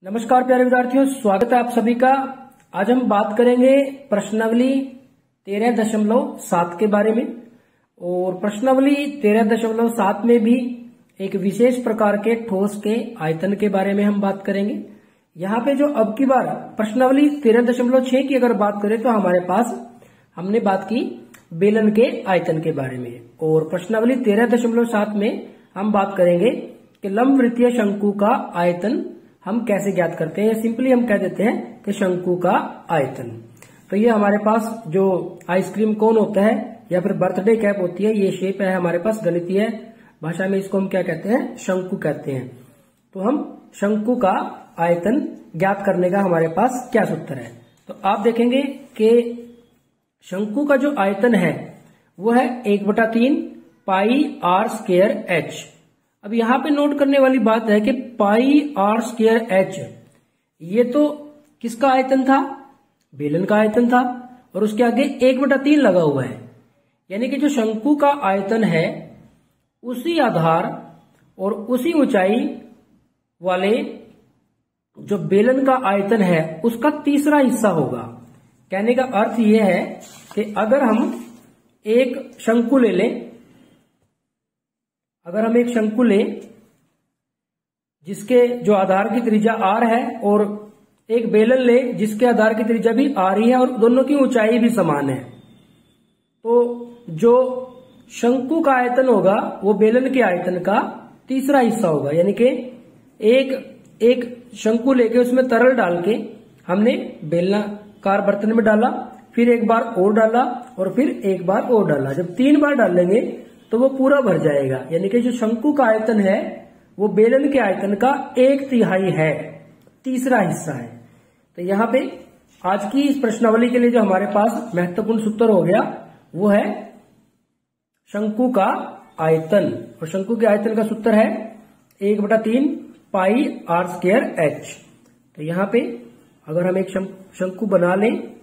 नमस्कार प्यारे विद्यार्थियों, स्वागत है आप सभी का। आज हम बात करेंगे प्रश्नावली 13.7 के बारे में। और प्रश्नावली 13.7 में भी एक विशेष प्रकार के ठोस के आयतन के बारे में हम बात करेंगे। यहाँ पे जो अब की बार प्रश्नावली 13.6 की अगर बात करें तो हमारे पास हमने बात की बेलन के आयतन के बारे में। और प्रश्नावली 13.7 में हम बात करेंगे कि लंबवृत्तीय शंकु का आयतन हम कैसे ज्ञात करते हैं। सिंपली हम कह देते हैं कि शंकु का आयतन। तो ये हमारे पास जो आइसक्रीम कोन होता है या फिर बर्थडे कैप होती है, ये शेप है हमारे पास। गणितीय भाषा में इसको हम क्या कहते हैं, शंकु कहते हैं। तो हम शंकु का आयतन ज्ञात करने का हमारे पास क्या सूत्र है। तो आप देखेंगे कि शंकु का जो आयतन है वो है 1/3 पाई आर स्क्वायर एच। अब यहां पे नोट करने वाली बात है कि पाई आर स्क्वायर एच ये तो किसका आयतन था, बेलन का आयतन था। और उसके आगे 1/3 लगा हुआ है, यानी कि जो शंकु का आयतन है उसी आधार और उसी ऊंचाई वाले जो बेलन का आयतन है उसका तीसरा हिस्सा होगा। कहने का अर्थ यह है कि अगर हम एक शंकु ले लें, अगर हम एक शंकु लें जिसके जो आधार की त्रिज्या r है और एक बेलन ले जिसके आधार की त्रिज्या भी r ही है और दोनों की ऊंचाई भी समान है, तो जो शंकु का आयतन होगा वो बेलन के आयतन का तीसरा हिस्सा होगा। यानी कि एक शंकु लेके उसमें तरल डाल के हमने बेलनाकार बर्तन में डाला, फिर एक बार और डाला और फिर एक बार और डाला। जब 3 बार डालेंगे तो वो पूरा भर जाएगा। यानी कि जो शंकु का आयतन है वो बेलन के आयतन का 1/3 है, तीसरा हिस्सा है। तो यहाँ पे आज की इस प्रश्नावली के लिए जो हमारे पास महत्वपूर्ण सूत्र हो गया वो है शंकु का आयतन। और शंकु के आयतन का सूत्र है 1/3 पाई आर स्क्वायर एच। तो यहाँ पे अगर हम एक शंकु बना लें,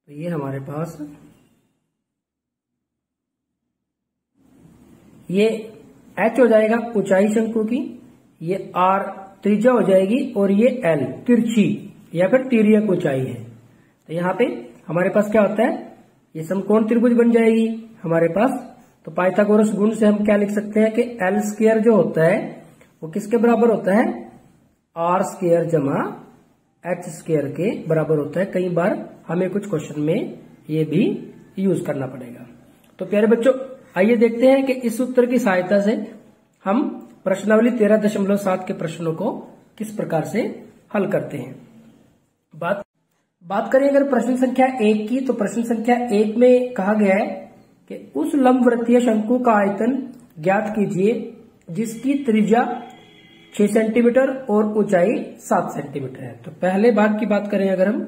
तो ये हमारे पास ये h हो जाएगा ऊंचाई शंकु की, ये r त्रिज्या हो जाएगी और ये l तिरछी या फिर तिर्यक ऊंचाई है। तो यहाँ पे हमारे पास क्या होता है, ये समकोण त्रिभुज बन जाएगी हमारे पास। तो पाइथागोरस गुण से हम क्या लिख सकते हैं कि l स्क्वायर जो होता है वो किसके बराबर होता है, r स्क्वायर जमा h स्क्वायर के बराबर होता है। कई बार हमें कुछ क्वेश्चन में ये भी यूज करना पड़ेगा। तो प्यारे बच्चों, आइए देखते हैं कि इस सूत्र की सहायता से हम प्रश्नावली 13.7 के प्रश्नों को किस प्रकार से हल करते हैं। बात करें अगर प्रश्न संख्या 1 की, तो प्रश्न संख्या 1 में कहा गया है कि उस लंबवृत्तीय शंकु का आयतन ज्ञात कीजिए जिसकी त्रिज्या 6 सेंटीमीटर और ऊंचाई 7 सेंटीमीटर है। तो पहले भाग की बात करें अगर हम,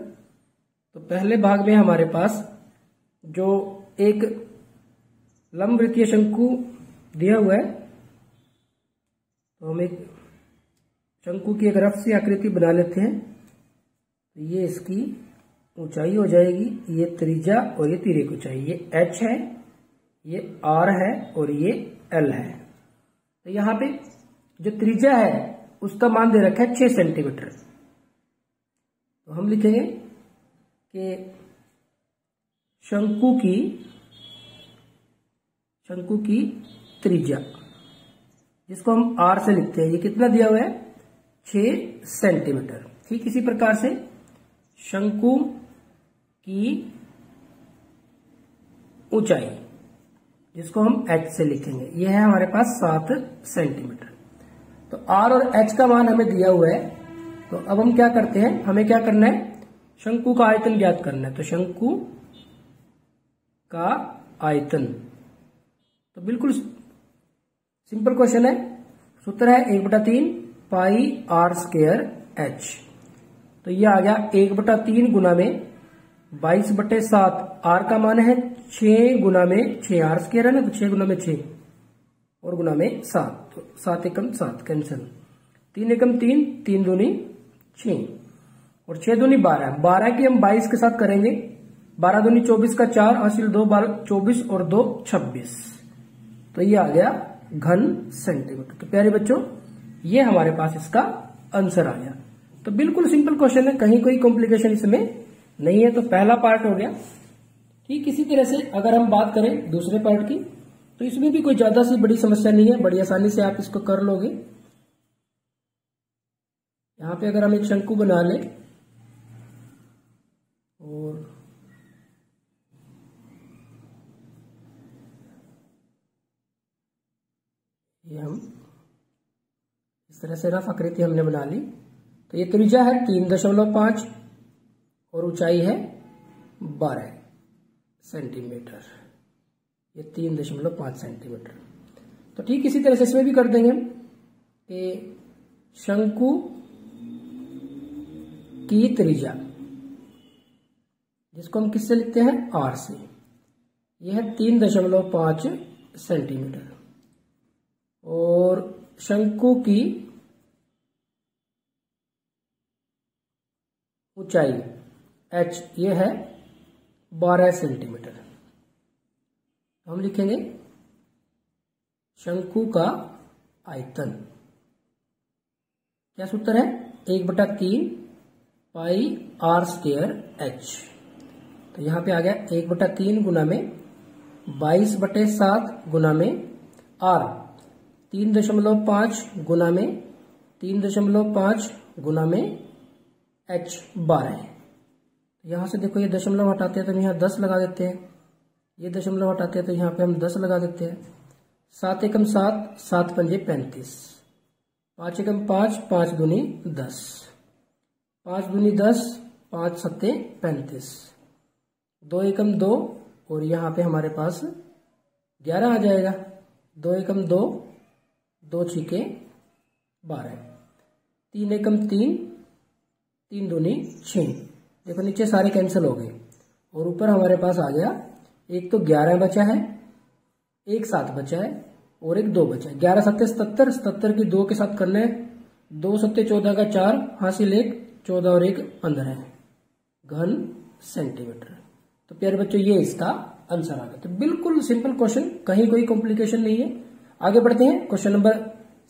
तो पहले भाग में हमारे पास जो एक लंबवृत्तीय शंकु दिया हुआ है, तो हम एक शंकु की एक रफ सी आकृति बना लेते हैं। तो ये इसकी ऊंचाई हो जाएगी, ये त्रिज्या और ये तिर्यक ऊंचाई, ये h है, ये r है और ये l है। तो यहाँ पे जो त्रिज्या है उसका मान दे रखा है 6 सेंटीमीटर। तो हम लिखेंगे कि शंकु की त्रिज्या, जिसको हम r से लिखते हैं, ये कितना दिया हुआ है, 6 सेंटीमीटर। ठीक इसी प्रकार से शंकु की ऊंचाई, जिसको हम h से लिखेंगे, ये है हमारे पास 7 सेंटीमीटर। तो r और h का मान हमें दिया हुआ है। तो अब हम क्या करते हैं, हमें क्या करना है, शंकु का आयतन ज्ञात करना है। तो शंकु का आयतन, तो बिल्कुल सिंपल क्वेश्चन है। सूत्र है 1/3 पाई आर स्क्वायर एच। तो ये आ गया 1/3 गुना में 22/7, आर का मान है 6 गुना में 6, आर स्क्वायर है ना, तो 6 गुना में 6 और गुना में 7, तो 7 एकम 7 कैंसिल, 3 एकम 3, 3 दूनी 6 और 6 दूनी 12। 12 की हम 22 के साथ करेंगे, 12 दूनी 24 का 4, हासिल 2 12 24 और 2 26। तो ये आ गया घन सेंटीमीटर। तो प्यारे बच्चों ये हमारे पास इसका आंसर आ गया। तो बिल्कुल सिंपल क्वेश्चन है, कहीं कोई कॉम्प्लिकेशन इसमें नहीं है। तो पहला पार्ट हो गया। ठीक इसी तरह से अगर हम बात करें दूसरे पार्ट की, तो इसमें भी कोई ज्यादा सी बड़ी समस्या नहीं है, बड़ी आसानी से आप इसको कर लोगे। यहां पे अगर हम एक शंकु बना लें और ये हम इस तरह से रफ आकृति हमने बना ली। तो ये त्रिज्या है 3.5 और ऊंचाई है 12 सेंटीमीटर, ये 3.5 सेंटीमीटर। तो ठीक इसी तरह से इसमें भी कर देंगे हम कि शंकु की त्रिज्या, जिसको हम किससे लिखते हैं, आर से, यह है 3.5 सेंटीमीटर। और शंकु की ऊंचाई h ये है 12 सेंटीमीटर। हम लिखेंगे शंकु का आयतन, क्या सूत्र है, 1/3 पाई आर स्क्वायर h। तो यहां पे आ गया 1/3 गुना में 22/7 गुना में r, 3.5 गुना में 3.5 गुना में h 12। यहां से देखो ये दशमलव हटाते हैं तो हम यहाँ 10 लगा देते हैं, ये दशमलव हटाते हैं तो यहाँ पे हम 10 लगा देते हैं। 7 एकम 7, 7 पंजे 35, 5 एकम 5, 5 दूनी 10, 5 दूनी 10, 5 सत्ते 35, 2 एकम 2 और यहाँ पे हमारे पास 11 आ जाएगा। 2 एकम 2, 2 छीके 12, 3 एकम 3, 3 दूनी 6। देखो नीचे सारे कैंसिल हो गए और ऊपर हमारे पास आ गया, एक तो 11 बचा है, एक 7 बचा है और एक 2 बचा है। 11 सत्ते 77, 77 की 2 के साथ करना है, 2 सत्ते 14 का 4, हासिल 1, 14 और 1 15 है, घन सेंटीमीटर। तो प्यारे बच्चों ये इसका आंसर आ गया। तो बिल्कुल सिंपल क्वेश्चन, कहीं कोई कॉम्प्लिकेशन नहीं है। आगे बढ़ते हैं क्वेश्चन नंबर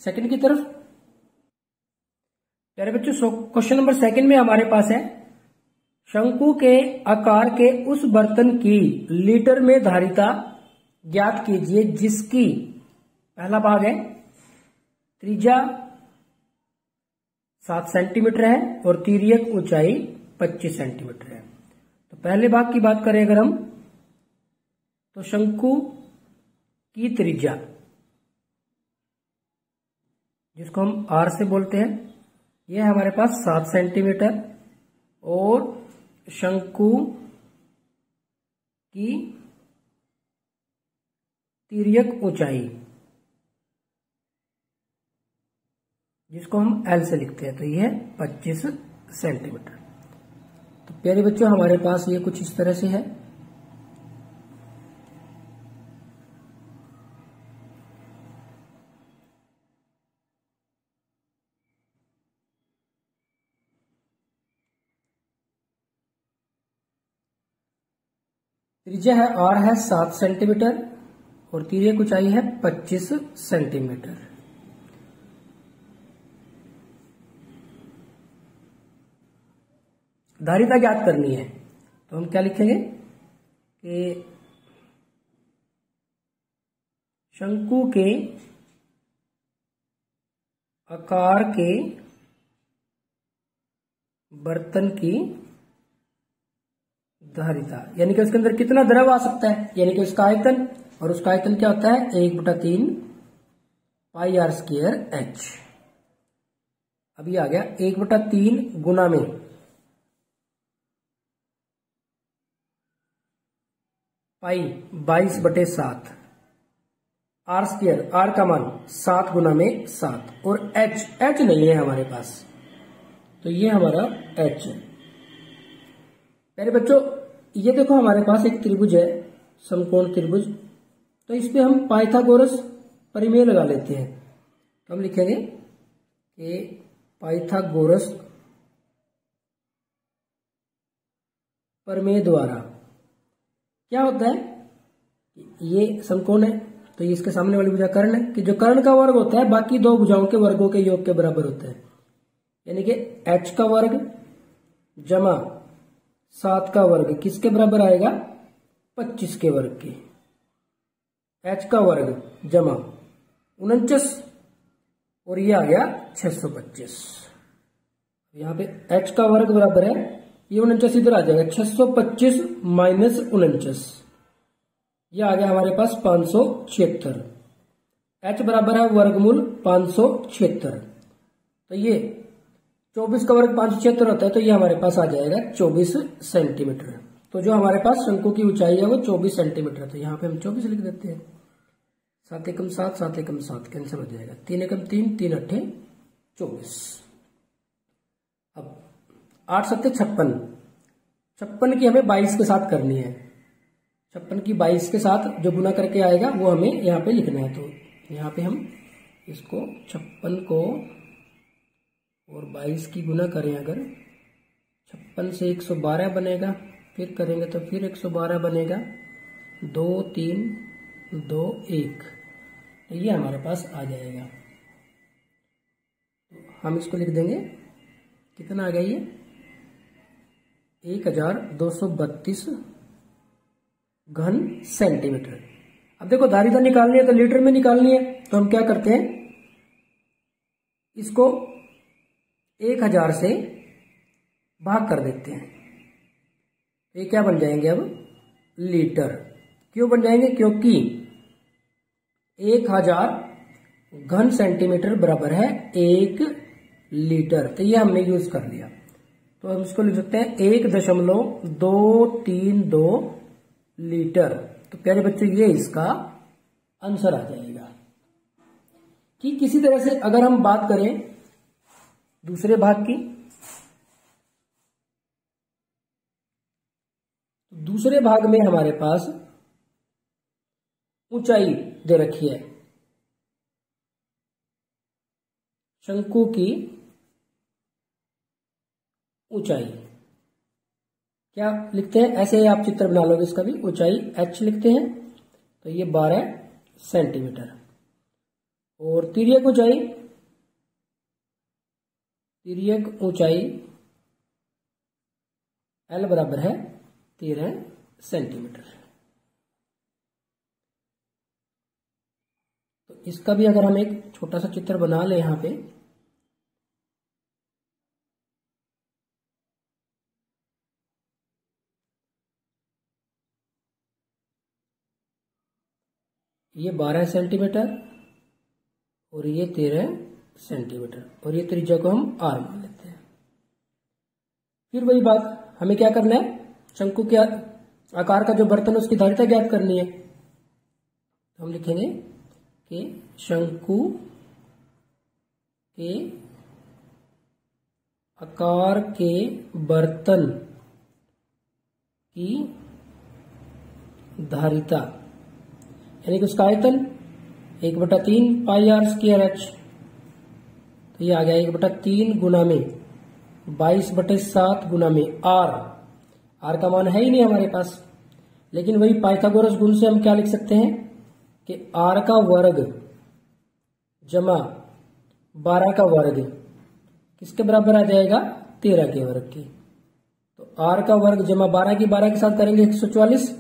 2 की तरफ। प्यारे बच्चों क्वेश्चन नंबर 2 में हमारे पास है, शंकु के आकार के उस बर्तन की लीटर में धारिता ज्ञात कीजिए जिसकी, पहला भाग है, त्रिज्या 7 सेंटीमीटर है और तिर्यक ऊंचाई 25 सेंटीमीटर है। तो पहले भाग की बात करें अगर हम, तो शंकु की त्रिज्या, जिसको हम आर से बोलते हैं, यह हमारे पास 7 सेंटीमीटर और शंकु की तिर्यक ऊंचाई, जिसको हम एल से लिखते हैं, तो यह है 25 सेंटीमीटर। तो प्यारे बच्चों हमारे पास ये कुछ इस तरह से है। त्रिज्या है आर है 7 सेंटीमीटर और तिर्यक ऊंचाई है 25 सेंटीमीटर। धारिता ज्ञात करनी है, तो हम क्या लिखेंगे कि शंकु के आकार के बर्तन की धारिता, यानी कि उसके अंदर कितना द्रव आ सकता है, यानी कि उसका आयतन, और उसका आयतन क्या होता है, 1/3 पाई आर स्क्वायर h। अभी आ गया 1/3 गुना में पाई 22/7 आर स्क्वायर, आर का मान 7 गुना में 7 और h नहीं है हमारे पास, तो ये हमारा h है। प्यारे बच्चों ये देखो हमारे पास एक त्रिभुज है, समकोण त्रिभुज, तो इस पे हम पाइथागोरस परिमेय लगा लेते हैं। तो हम लिखेंगे कि पाइथागोरस प्रमेय द्वारा क्या होता है, ये समकोण है तो ये इसके सामने वाली भुजा कर्ण है, कि जो कर्ण का वर्ग होता है बाकी दो भुजाओं के वर्गों के योग के बराबर होता है। यानी कि h का वर्ग जमा 7 का वर्ग किसके बराबर आएगा? 25 के वर्ग के। h का वर्ग जमा 49 और ये आ गया 625। यहाँ पे h का वर्ग बराबर है, ये 49 इधर आ जाएगा, 625 माइनस 49, ये आ गया हमारे पास 576। h बराबर है वर्गमूल 576, तो ये 24 का वर्ग 576 होता है, तो ये हमारे पास आ जाएगा 24 सेंटीमीटर। तो जो हमारे पास शंकु की ऊंचाई है वो 24 सेंटीमीटर, तो यहाँ पे हम 24 लिख देते हैं। 7 एकम 7, 7 एकम 7 कैंसिल हो जाएगा, 3 एकम 3, 3 अट्ठे 24। अब 8 सत्ते 56, 56 की हमें 22 के साथ करनी है। 56 की 22 के साथ जो गुना करके आएगा वो हमें यहाँ पे लिखना है। तो यहाँ पे हम इसको 56 को और 22 की गुना करें, अगर 56 से 112 बनेगा, फिर करेंगे तो फिर 112 बनेगा, 2 3 2 1, ये हमारे पास आ जाएगा। तो हम इसको लिख देंगे, कितना आ गया ये 1232 घन सेंटीमीटर। अब देखो धारिता निकालनी है तो लीटर में निकालनी है, तो हम क्या करते हैं, इसको 1000 से भाग कर देते हैं। ये क्या बन जाएंगे अब लीटर। क्यों बन जाएंगे? क्योंकि 1000 घन सेंटीमीटर बराबर है 1 लीटर, तो ये हमने यूज कर लिया। तो हम इसको लिख सकते हैं 1.232 लीटर। तो प्यारे बच्चों ये इसका आंसर आ जाएगा। कि किसी तरह से अगर हम बात करें दूसरे भाग की, दूसरे भाग में हमारे पास ऊंचाई दे रखी है, शंकु की ऊंचाई क्या लिखते हैं, ऐसे आप चित्र बना लोगे इसका भी, ऊंचाई h लिखते हैं, तो ये 12 सेंटीमीटर। और तिर्यक ऊंचाई L बराबर है 13 सेंटीमीटर। तो इसका भी अगर हम एक छोटा सा चित्र बना ले, यहां पे ये 12 सेंटीमीटर और ये 13 सेंटीमीटर, और ये त्रिज्या को हम r मान लेते हैं। फिर वही बात, हमें क्या करना है, शंकु के आकार का जो बर्तन उसकी धारिता ज्ञात करनी है। तो हम लिखेंगे कि शंकु के आकार के बर्तन की धारिता, यानी कि उसका आयतन 1/3 पाई r स्क्वायर h, तो ये आ गया 1/3 गुना में 22/7 गुना में r का मान है ही नहीं हमारे पास, लेकिन वही पाइथागोरस गुण से हम क्या लिख सकते हैं कि r का वर्ग जमा 12 का वर्ग किसके बराबर आ जाएगा, 13 के वर्ग के। तो r का वर्ग जमा 12 की 12 के साथ करेंगे 144,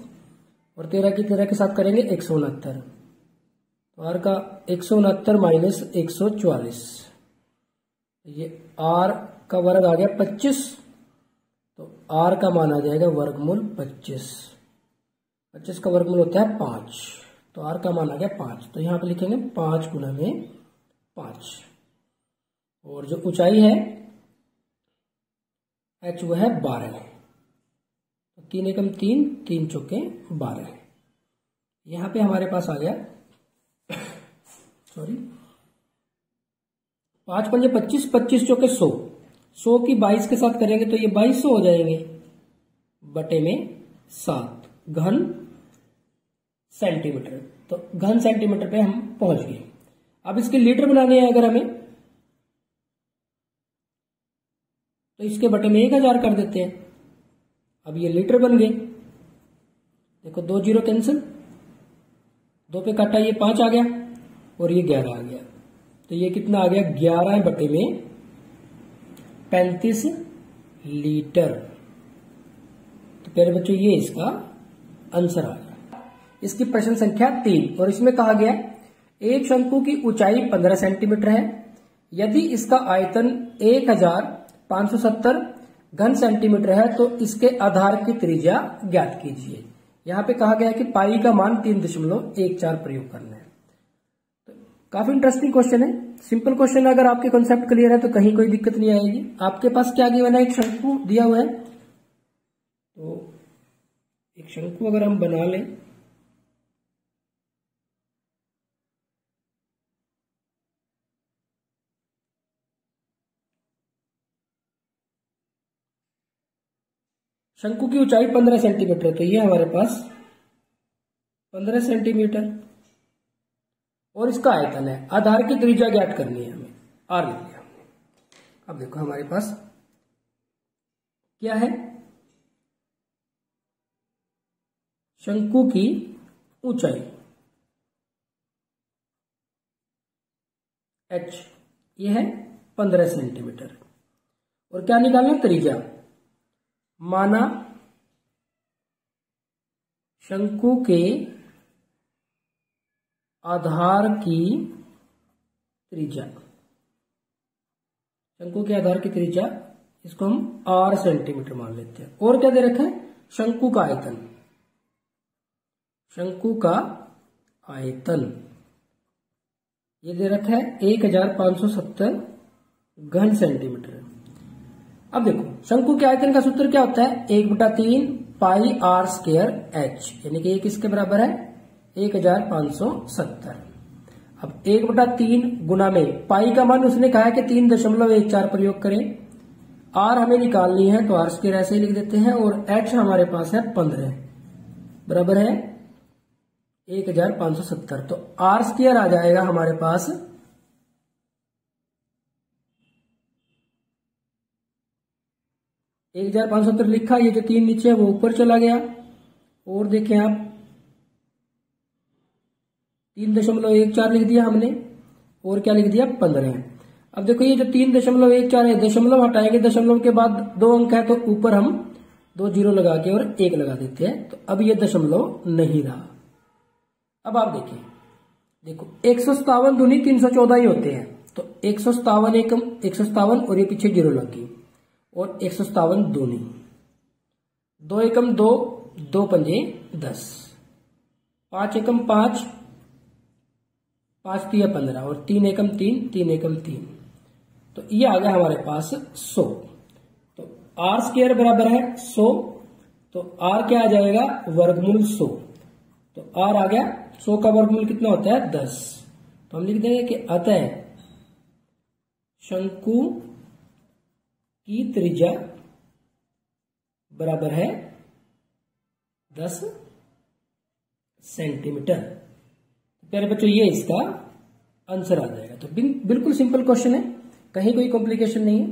और 13 की 13 के साथ करेंगे 169। तो r का 169 माइनस 144, ये r का वर्ग आ गया 25, तो r का मान आ जाएगा वर्गमूल 25। 25 का वर्गमूल होता है 5, तो r का मान आ गया 5। तो यहाँ पे लिखेंगे 5 गुना में 5। और जो ऊंचाई है h वो है 12, 3 एकम 3, 3 चौके 12। यहाँ पे हमारे पास आ गया 5 पंजे 25, 25 चौके 100, 100 की 22 के साथ करेंगे तो ये 2200 हो जाएंगे, बटे में 7 घन सेंटीमीटर। तो घन सेंटीमीटर पे हम पहुंच गए। अब इसके लीटर बनाने हैं अगर हमें, तो इसके बटे में 1000 कर देते हैं। अब ये लीटर बन गए। देखो 2 जीरो कैंसिल, 2 पे काटा, ये 5 आ गया और ये 11 आ गया। तो ये कितना आ गया, 11 बटे में 35 लीटर। तो प्यारे बच्चों ये इसका आंसर आ गया। इसकी प्रश्न संख्या 3, और इसमें कहा गया एक शंकु की ऊंचाई 15 सेंटीमीटर है, यदि इसका आयतन 1570 घन सेंटीमीटर है तो इसके आधार की त्रिज्या ज्ञात कीजिए। यहां पे कहा गया है कि पाई का मान 3.14 प्रयोग करना है। तो काफी इंटरेस्टिंग क्वेश्चन है, सिंपल क्वेश्चन है। अगर आपके कॉन्सेप्ट क्लियर है तो कहीं कोई दिक्कत नहीं आएगी। आपके पास क्या गिवन है, एक शंकु दिया हुआ है, तो एक शंकु अगर हम बना लें, शंकु की ऊंचाई 15 सेंटीमीटर है, तो ये हमारे पास 15 सेंटीमीटर और इसका आयतन है। आधार की त्रिज्या ज्ञात करनी है हमें, आर लिख लिया हमने। अब देखो हमारे पास क्या है, शंकु की ऊंचाई h, ये है 15 सेंटीमीटर, और क्या निकालना, त्रिज्या। माना शंकु के आधार की त्रिज्या, शंकु के आधार की त्रिज्या, इसको हम r सेंटीमीटर मान लेते हैं। और क्या दे रखा है, शंकु का आयतन, शंकु का आयतन ये दे रखा है 1570 घन सेंटीमीटर। अब देखो शंकु के आयतन का सूत्र क्या होता है, 1/3 पाई r स्क्वायर h, यानी कि ये किसके बराबर है, 1570। अब 1/3 गुना में पाई का मान उसने कहा है कि 3.14 प्रयोग करें, r हमें निकालनी है तो r स्क्वायर ऐसे ही लिख देते हैं, और h हमारे पास है 15 बराबर है 1570। तो r स्क्वायर आ जाएगा हमारे पास 1570 लिखा, ये जो 3 नीचे है वो ऊपर चला गया, और देखें आप 3.14 लिख दिया हमने, और क्या लिख दिया, 15। अब देखो ये जो 3.14 है, दशमलव हटाएंगे, दशमलव के बाद 2 अंक है तो ऊपर हम 2 जीरो लगा के और 1 लगा देते हैं, तो अब ये दशमलव नहीं रहा। अब आप देखिए, देखो 157 दूनी 314 ही होते हैं, तो 157 एकम 157 और ये पीछे जीरो लग गई, और 157 दूनी, 2 एकम 2, 2 पंजे 10, 5 एकम 5, 5 तिया 15, और 3 एकम 3, 3 एकम 3, तो ये आ गया हमारे पास 100। तो r स्क्वायर बराबर है 100, तो r क्या आ जाएगा, वर्गमूल 100। तो r आ गया 100 का वर्गमूल कितना होता है, 10। तो हम लिख देंगे कि अतः शंकु की त्रिज्या बराबर है 10 सेंटीमीटर। प्यारे बच्चों ये इसका आंसर आ जाएगा। तो बिल्कुल सिंपल क्वेश्चन है, कहीं कोई कॉम्प्लिकेशन नहीं है।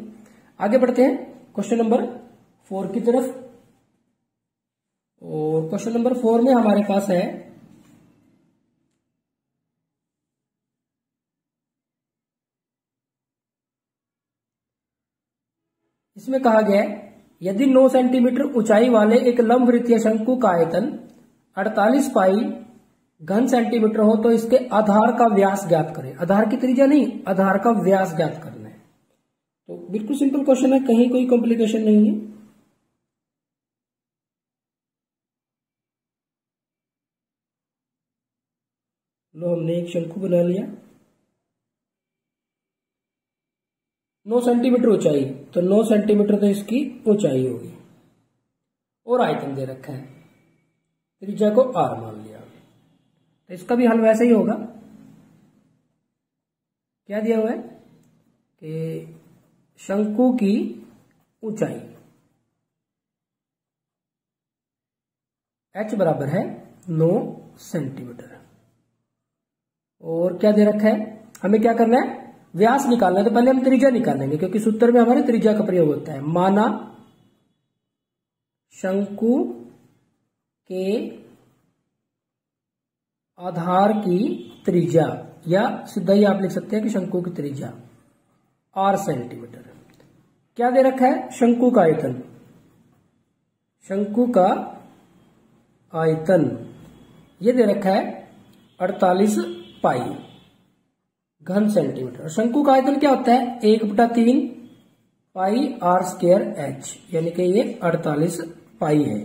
आगे बढ़ते हैं क्वेश्चन नंबर 4 की तरफ, और क्वेश्चन नंबर 4 में हमारे पास है इसमें कहा गया है यदि 9 सेंटीमीटर ऊंचाई वाले एक लंब वृत्तीय शंकु का आयतन 48 पाई घन सेंटीमीटर हो तो इसके आधार का व्यास ज्ञात करें। आधार की त्रिज्या नहीं, आधार का व्यास ज्ञात करना है। तो बिल्कुल सिंपल क्वेश्चन है, कहीं कोई कॉम्प्लिकेशन नहीं है। लो हमने एक शंकु बना लिया, 9 सेंटीमीटर ऊंचाई, तो 9 सेंटीमीटर तो इसकी ऊंचाई होगी, और आयतन दे रखा है, त्रिज्या को r मान लिया। तो इसका भी हल वैसे ही होगा। क्या दिया हुआ है कि शंकु की ऊंचाई h बराबर है 9 सेंटीमीटर, और क्या दे रखा है, हमें क्या करना है, व्यास निकालना है। तो पहले हम त्रिज्या निकालेंगे, क्योंकि सूत्र में हमारे त्रिज्या का प्रयोग होता है। माना शंकु के आधार की त्रिज्या, या सीधा ही आप लिख सकते हैं कि शंकु की त्रिज्या r सेंटीमीटर। क्या दे रखा है? शंकु का आयतन। शंकु का आयतन ये दे रखा है 48 पाई घन सेंटीमीटर। शंकु का आयतन क्या होता है? 1/3 पाई r स्क्वायर h, यानी कि ये 48 पाई है।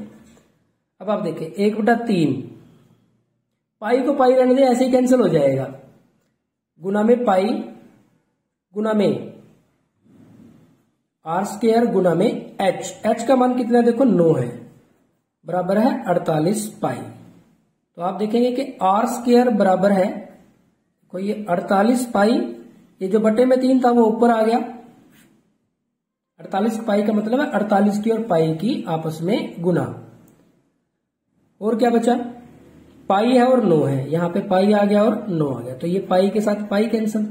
अब आप देखें 1/3 पाई को पाई रहने दे, ऐसे ही कैंसिल हो जाएगा, गुना में पाई गुना में r स्क्वायर गुना में h का मान कितना देखो 9 है, बराबर है 48 पाई। तो आप देखेंगे कि r स्क्वायर बराबर है, कोई ये 48 पाई, ये जो बटे में 3 था वो ऊपर आ गया। 48 पाई का मतलब है 48 की और पाई की आपस में गुना। और क्या बचा? पाई है और 9 है, यहां पे पाई आ गया और 9 आ गया, तो ये पाई के साथ पाई कैंसिल।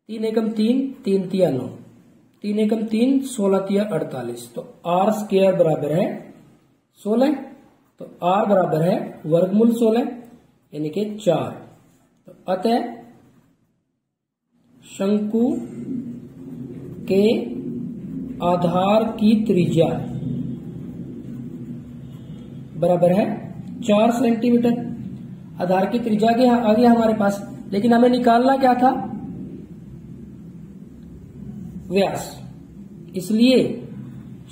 3 एकम 3, 3 तिया 9, 3 एकम 3, 16 तिया 48, तो r स्क्वायर बराबर है 16, तो r बराबर है वर्गमूल 16 यानी कि 4। तो अतः शंकु के आधार की त्रिज्या बराबर है 4 सेंटीमीटर। आधार की त्रिज्या आ गया हमारे पास, लेकिन हमें निकालना क्या था? व्यास। इसलिए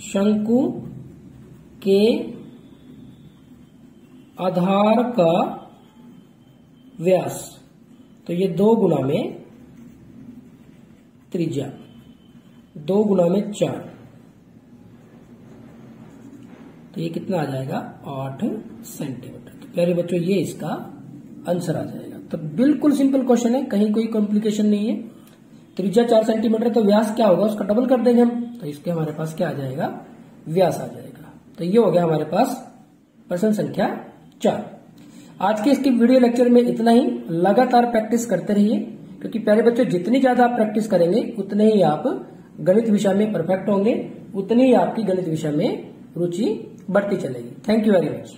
शंकु के आधार का व्यास, तो ये 2 गुना में त्रिज्या, 2 गुना में 4, तो ये कितना आ जाएगा? 8 सेंटीमीटर। तो प्यारे बच्चों ये इसका आंसर आ जाएगा। तो बिल्कुल सिंपल क्वेश्चन है, कहीं कोई कॉम्प्लिकेशन नहीं है। त्रिज्या 4 सेंटीमीटर, तो व्यास क्या होगा? उसका डबल कर देंगे हम, तो इसके हमारे पास क्या आ जाएगा? व्यास आ जाएगा। तो ये हो गया हमारे पास प्रश्न संख्या 4। आज के इसके वीडियो लेक्चर में इतना ही। लगातार प्रैक्टिस करते रहिए, क्योंकि प्यारे बच्चों जितनी ज्यादा आप प्रैक्टिस करेंगे उतने ही आप गणित विषय में परफेक्ट होंगे, उतनी ही आपकी गणित विषय में रुचि बढ़ती चलेगी। Thank you very much.